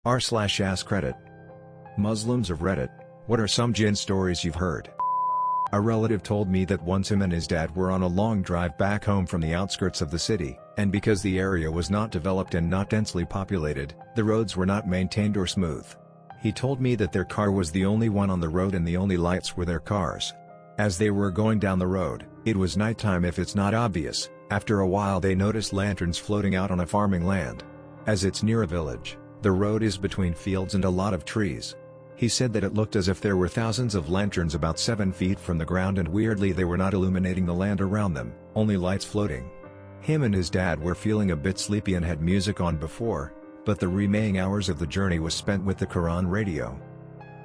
r/AskReddit. Muslims of Reddit, what are some jinn stories you've heard? A relative told me that once him and his dad were on a long drive back home from the outskirts of the city, and because the area was not developed and not densely populated, the roads were not maintained or smooth. He told me that their car was the only one on the road and the only lights were their cars. As they were going down the road, it was nighttime if it's not obvious. After a while they noticed lanterns floating out on a farming land. As it's near a village, the road is between fields and a lot of trees. He said that it looked as if there were thousands of lanterns about 7 feet from the ground, and weirdly they were not illuminating the land around them, only lights floating. Him and his dad were feeling a bit sleepy and had music on before, but the remaining hours of the journey was spent with the Quran radio.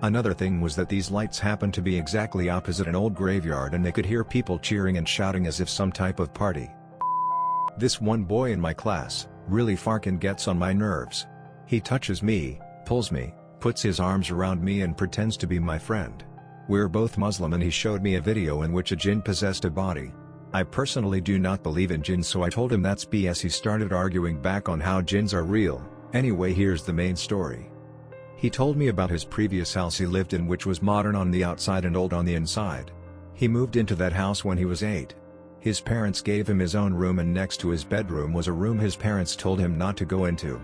Another thing was that these lights happened to be exactly opposite an old graveyard, and they could hear people cheering and shouting as if some type of party. This one boy in my class really fucking gets on my nerves. He touches me, pulls me, puts his arms around me and pretends to be my friend. We're both Muslim and he showed me a video in which a jinn possessed a body. I personally do not believe in jinns, so I told him that's BS. He started arguing back on how jinns are real. Anyway, here's the main story. He told me about his previous house he lived in, which was modern on the outside and old on the inside. He moved into that house when he was 8. His parents gave him his own room, and next to his bedroom was a room his parents told him not to go into.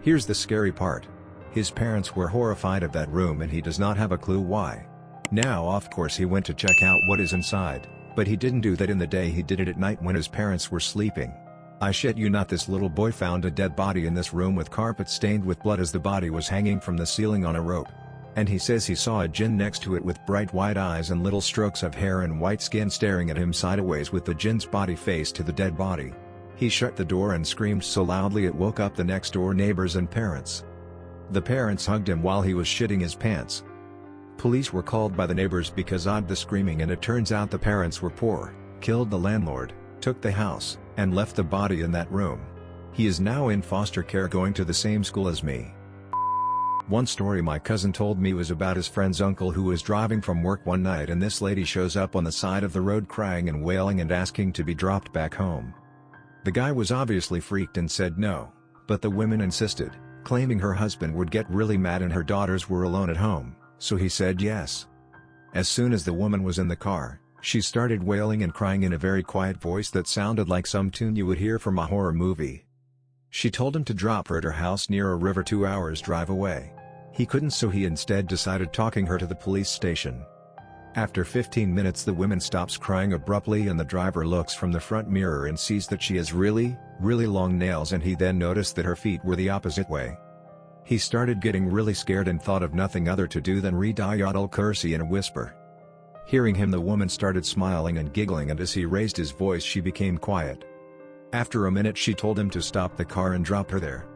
Here's the scary part. His parents were horrified of that room and he does not have a clue why. Now of course he went to check out what is inside, but he didn't do that in the day, he did it at night when his parents were sleeping. I shit you not, this little boy found a dead body in this room with carpet stained with blood as the body was hanging from the ceiling on a rope. And he says he saw a jinn next to it with bright white eyes and little strokes of hair and white skin staring at him sideways with the jinn's body face to the dead body. He shut the door and screamed so loudly it woke up the next door neighbors and parents. The parents hugged him while he was shitting his pants. Police were called by the neighbors because of the screaming, and it turns out the parents were poor, killed the landlord, took the house, and left the body in that room. He is now in foster care going to the same school as me. One story my cousin told me was about his friend's uncle who was driving from work one night, and this lady shows up on the side of the road crying and wailing and asking to be dropped back home. The guy was obviously freaked and said no, but the woman insisted, claiming her husband would get really mad and her daughters were alone at home, so he said yes. As soon as the woman was in the car, she started wailing and crying in a very quiet voice that sounded like some tune you would hear from a horror movie. She told him to drop her at her house near a river 2 hours drive away. He couldn't, so he instead decided taking her to the police station. After 15 minutes the woman stops crying abruptly and the driver looks from the front mirror and sees that she has really long nails, and he then noticed that her feet were the opposite way. He started getting really scared and thought of nothing other to do than read Ayatul Kursi in a whisper. Hearing him, the woman started smiling and giggling, and as he raised his voice she became quiet. After a minute she told him to stop the car and drop her there.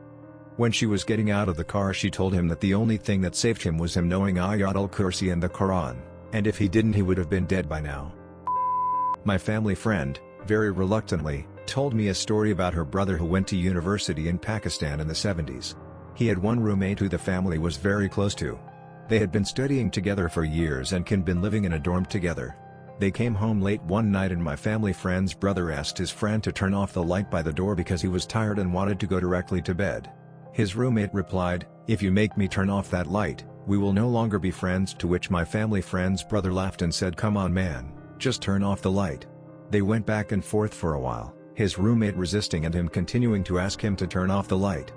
When she was getting out of the car she told him that the only thing that saved him was him knowing Ayatul Kursi and the Quran, and if he didn't he would have been dead by now. My family friend, very reluctantly, told me a story about her brother who went to university in Pakistan in the 70s. He had one roommate who the family was very close to. They had been studying together for years and had been living in a dorm together. They came home late one night and my family friend's brother asked his friend to turn off the light by the door because he was tired and wanted to go directly to bed. His roommate replied, "If you make me turn off that light, we will no longer be friends," to which my family friend's brother laughed and said, "Come on man, just turn off the light." They went back and forth for a while, his roommate resisting and him continuing to ask him to turn off the light.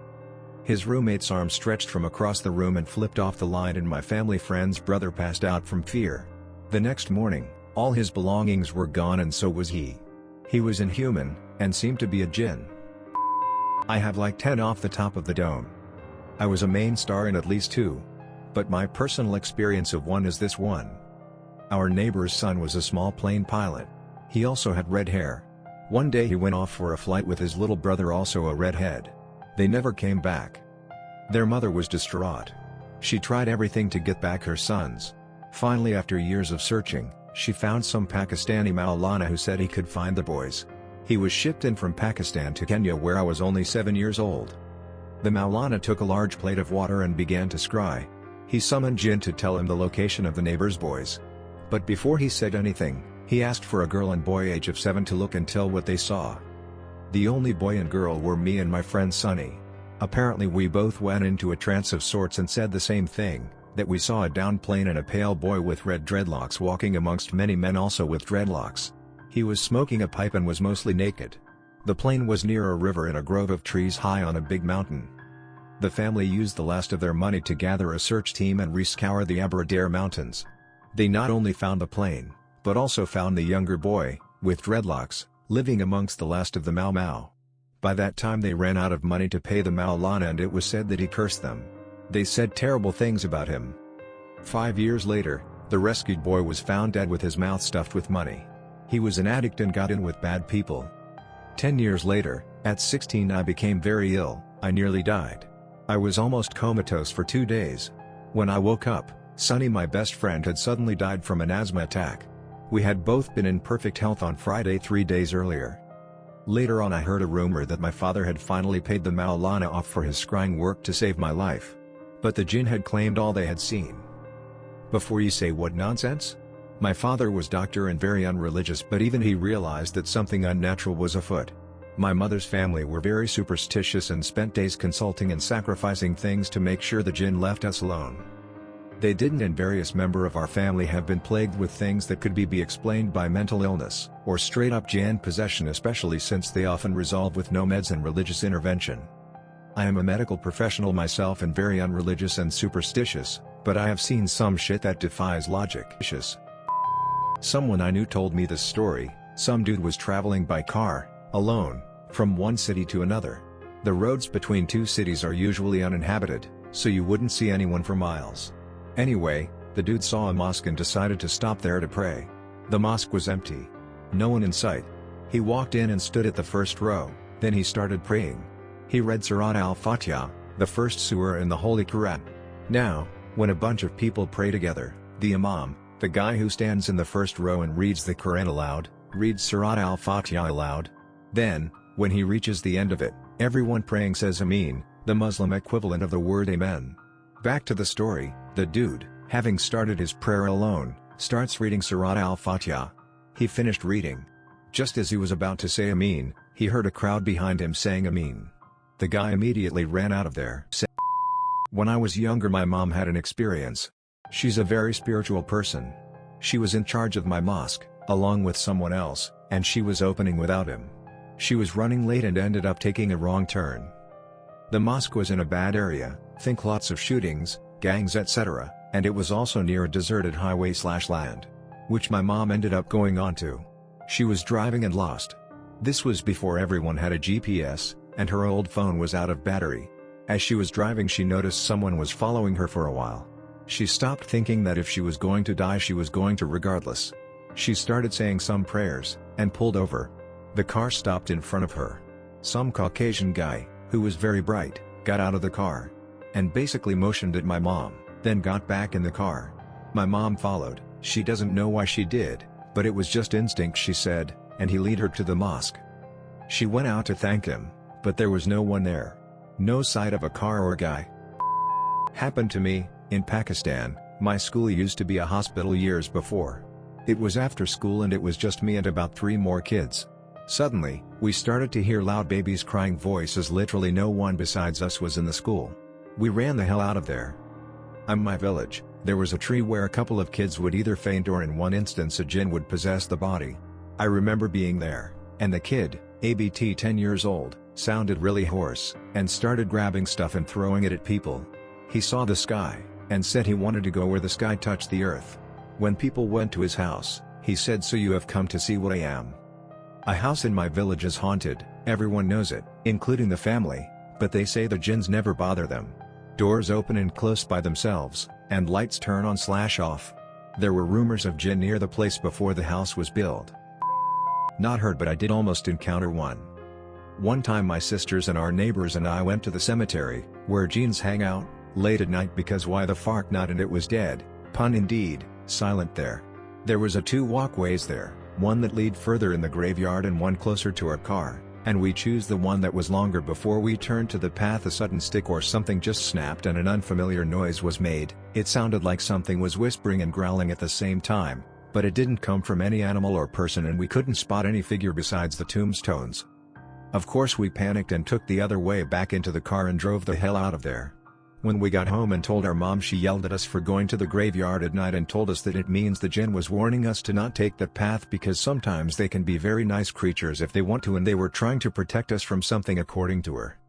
His roommate's arm stretched from across the room and flipped off the light, and my family friend's brother passed out from fear. The next morning, all his belongings were gone and so was he. He was inhuman, and seemed to be a jinn. I have like 10 off the top of the dome. I was a main star in at least 2. But my personal experience of one is this one. Our neighbor's son was a small plane pilot. He also had red hair. One day he went off for a flight with his little brother, also a redhead. They never came back. Their mother was distraught. She tried everything to get back her sons. Finally, after years of searching, she found some Pakistani Maulana who said he could find the boys. He was shipped in from Pakistan to Kenya, where I was only 7 years old. The Maulana took a large plate of water and began to scry. He summoned jinn to tell him the location of the neighbor's boys. But before he said anything, he asked for a girl and boy age of 7 to look and tell what they saw. The only boy and girl were me and my friend Sonny. Apparently we both went into a trance of sorts and said the same thing, that we saw a downed plane and a pale boy with red dreadlocks walking amongst many men also with dreadlocks. He was smoking a pipe and was mostly naked. The plane was near a river in a grove of trees high on a big mountain. The family used the last of their money to gather a search team and rescour the Aberdare Mountains. They not only found the plane, but also found the younger boy, with dreadlocks, living amongst the last of the Mau Mau. By that time they ran out of money to pay the Maulana and it was said that he cursed them. They said terrible things about him. 5 years later, the rescued boy was found dead with his mouth stuffed with money. He was an addict and got in with bad people. 10 years later, at 16 I became very ill, I nearly died. I was almost comatose for 2 days. When I woke up, Sonny, my best friend, had suddenly died from an asthma attack. We had both been in perfect health on Friday 3 days earlier. Later on I heard a rumor that my father had finally paid the Maulana off for his scrying work to save my life. But the jinn had claimed all they had seen. Before you say what nonsense? My father was doctor and very unreligious, but even he realized that something unnatural was afoot. My mother's family were very superstitious and spent days consulting and sacrificing things to make sure the jinn left us alone. They didn't, and various members of our family have been plagued with things that could be explained by mental illness, or straight up jinn possession, especially since they often resolve with no meds and religious intervention. I am a medical professional myself and very unreligious and superstitious, but I have seen some shit that defies logic. Someone I knew told me this story. Some dude was traveling by car, alone, from one city to another. The roads between two cities are usually uninhabited, so you wouldn't see anyone for miles. Anyway, the dude saw a mosque and decided to stop there to pray. The mosque was empty. No one in sight. He walked in and stood at the first row, then he started praying. He read Surat al-Fatiha, the first surah in the Holy Quran. Now, when a bunch of people pray together, the imam, the guy who stands in the first row and reads the Quran aloud, reads Surat al-Fatiha aloud. Then, when he reaches the end of it, everyone praying says Ameen, the Muslim equivalent of the word Amen. Back to the story, the dude, having started his prayer alone, starts reading Surat al-Fatiha. He finished reading. Just as he was about to say Ameen, he heard a crowd behind him saying Ameen. The guy immediately ran out of there. When I was younger, my mom had an experience. She's a very spiritual person. She was in charge of my mosque, along with someone else, and she was opening without him. She was running late and ended up taking a wrong turn. The mosque was in a bad area, think lots of shootings, gangs, etc., and it was also near a deserted highway/land, which my mom ended up going onto. She was driving and lost. This was before everyone had a GPS, and her old phone was out of battery. As she was driving, she noticed someone was following her for a while. She stopped, thinking that if she was going to die, she was going to regardless. She started saying some prayers, and pulled over. The car stopped in front of her. Some Caucasian guy, who was very bright, got out of the car, and basically motioned at my mom, then got back in the car. My mom followed. She doesn't know why she did, but it was just instinct, she said, and he led her to the mosque. She went out to thank him, but there was no one there. No sight of a car or guy. Happened to me, in Pakistan. My school used to be a hospital years before. It was after school and it was just me and about 3 more kids. Suddenly, we started to hear loud babies crying voices. Literally no one besides us was in the school. We ran the hell out of there. In my village, there was a tree where a couple of kids would either faint or in one instance a jinn would possess the body. I remember being there, and the kid, ABT 10 years old, sounded really hoarse, and started grabbing stuff and throwing it at people. He saw the sky, and said he wanted to go where the sky touched the earth. When people went to his house, he said, "So you have come to see what I am?" A house in my village is haunted, everyone knows it, including the family, but they say the jinns never bother them. Doors open and close by themselves, and lights turn on/off. There were rumors of jinn near the place before the house was built. Not heard, but I did almost encounter one. One time my sisters and our neighbors and I went to the cemetery, where jinns hang out, late at night, because why the fuck not, and it was dead, pun indeed, silent there. There was 2 walkways there, one that lead further in the graveyard and one closer to our car, and we choose the one that was longer. Before we turned to the path, a sudden stick or something just snapped and an unfamiliar noise was made. It sounded like something was whispering and growling at the same time, but it didn't come from any animal or person, and we couldn't spot any figure besides the tombstones. Of course we panicked and took the other way back into the car and drove the hell out of there. When we got home and told our mom, she yelled at us for going to the graveyard at night and told us that it means the jinn was warning us to not take that path because sometimes they can be very nice creatures if they want to, and they were trying to protect us from something, according to her.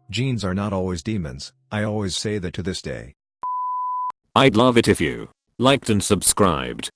Jinns are not always demons, I always say that to this day. I'd love it if you liked and subscribed.